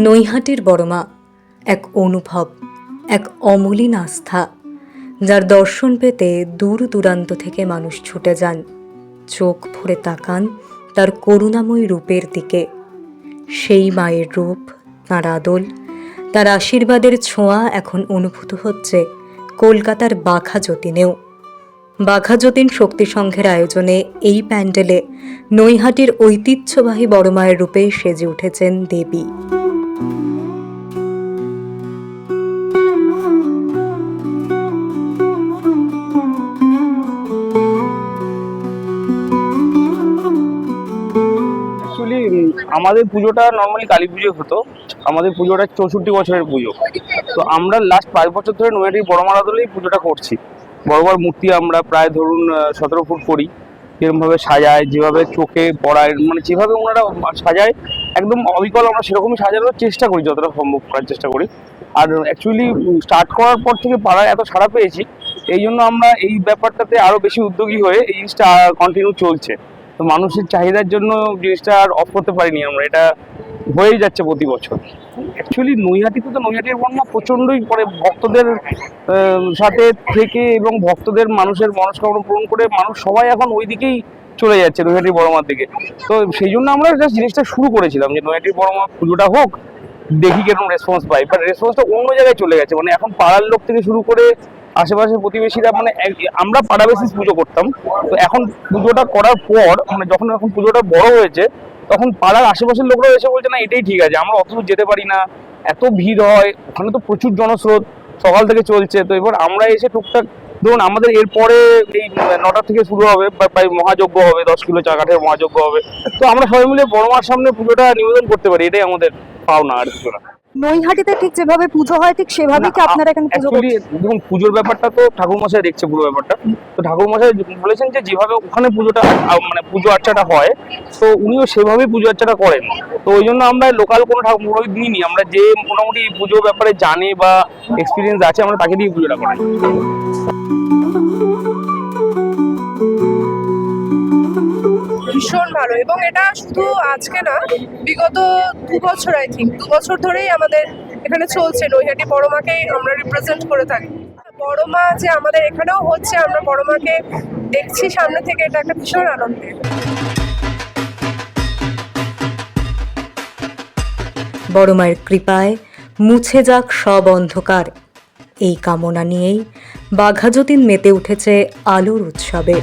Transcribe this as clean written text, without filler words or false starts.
নৈহাটির বড়মা এক অনুভব, এক অমলিন আস্থা, যার দর্শন পেতে দূর দূরান্ত থেকে মানুষ ছুটে যান, চোখ ভরে তাকান তার করুণাময় রূপের দিকে। সেই মায়ের রূপ, তাঁর আদল, তার আশীর্বাদের ছোঁয়া এখন অনুভূত হচ্ছে কলকাতার বাঘাযতীনেও। বাঘাযতীন শক্তি সংঘের আয়োজনে এই প্যান্ডেলে নৈহাটির ঐতিহ্যবাহী বড়মায়ের রূপে সেজে উঠেছেন দেবী। আমাদের পুজোটা নর্মালি কালী পুজো হতো। আমাদের পুজোটা 64 বছরের পুজো। তো আমরা লাস্ট 5 বছর ধরে নৈহাটির বড়মার আদলেই পুজোটা করছি। বড় বড় মূর্তি আমরা প্রায় ধরুন 17 ফুট করি। যেরকমভাবে সাজায়, যেভাবে চোখে পড়ায়, মানে যেভাবে ওনারা সাজায় একদম অবিকল আমরা সেরকমই সাজানোর চেষ্টা করি, যতটা সম্ভব করার চেষ্টা করি। আর অ্যাকচুয়ালি স্টার্ট করার পর থেকে পাড়ায় এত সাড়া পেয়েছি, এই জন্য আমরা এই ব্যাপারটাতে আরও বেশি উদ্যোগী হয়ে এই জিনিসটা কন্টিনিউ চলছে। তো মানুষের চাহিদার জন্য জিনিসটা আর অফ করতে পারিনি আমরা, এটা হয়েই যাচ্ছে প্রতি বছর। অ্যাকচুয়ালি নৈহাটিতে তো নৈহাটির বর্ণনা প্রচণ্ডই পরে ভক্তদের সাথে থেকে এবং ভক্তদের মানুষের মনস্কামনা পূরণ করে মানুষ সবাই এখন ওই দিকেই চলে যাচ্ছে, নৈহাটির বড়মার দিকে। তো সেই জন্য আমরা জাস্ট জিনিসটা শুরু করেছিলাম যে নৈহাটির বড়মা পুজোটা হোক, দেখি কিরকম রেসপন্স পাই। বাট রেসপন্সটা অন্য জায়গায় চলে গেছে, মানে এখন পাড়ার লোক থেকে শুরু করে আশেপাশের প্রতিবেশীরা, মানে আমরা পাড়া বেসিস পুজো করতাম। তো এখন পুজোটা করার পর, মানে যখন এখন পুজোটা বড় হয়েছে, তখন পাড়ার আশেপাশের লোকরা এসে বলছে না এটাই ঠিক আছে, আমরা অত দূর যেতে পারি না, এত ভিড় হয়, ওখানে তো প্রচুর জনস্রোত সকাল থেকে চলছে। তো এবার আমরা এসে টুকটাক, ধরুন আমাদের এরপরে এই 9টা থেকে শুরু হবে, প্রায় মহাযজ্ঞ হবে, 10 কিলো চা কাঠের মহাযজ্ঞ হবে। তো আমরা সবাই মিলে বড়মার সামনে পুজোটা নিবেদন করতে পারি, এটাই আমাদের পাওনা আর কিছু না। নৈহাটিতে ঠিক যেভাবে পুজো হয় ঠিক সেভাবেই কি আপনারা এখানে পুজো অ্যাকচুয়ালি দেখুন, পুজোর ব্যাপারটা তো ঠাকুরমশাই দেখছে পুরো ব্যাপারটা। তো ঠাকুরমশাই বলেছেন যে যেভাবে ওখানে পুজোটা মানে পুজো আর্চাটা হয়, তো উনিও সেভাবেই পুজো আর্চাটা করেন। তো ওই জন্য আমরা লোকাল কোনো পুরোহিত নিইনি, আমরা যে মোটামুটি পুজোর ব্যাপারে জানে বা এক্সপিরিয়েন্স আছে আমরা তাকে দিয়ে পুজোটা করাই। ভীষণ ভালো, এবং এটা শুধু আজকে না, বিগত 2 বছর, আই থিঙ্ক 2 বছর ধরেই আমাদের এখানে চলছে। নৈহাটি বড়মাকেই আমরা রিপ্রেজেন্ট করে থাকি। বড়মা যে আমাদের এখানেও হচ্ছে, আমরা বড়মাকে দেখছি সামনে থেকে, এটা একটা ভীষণ আনন্দের। বড়মায়ের কৃপায় মুছে যাক সব অন্ধকার, এই কামনা নিয়েই বাঘাযতীন মেতে উঠেছে আলোর উৎসবে।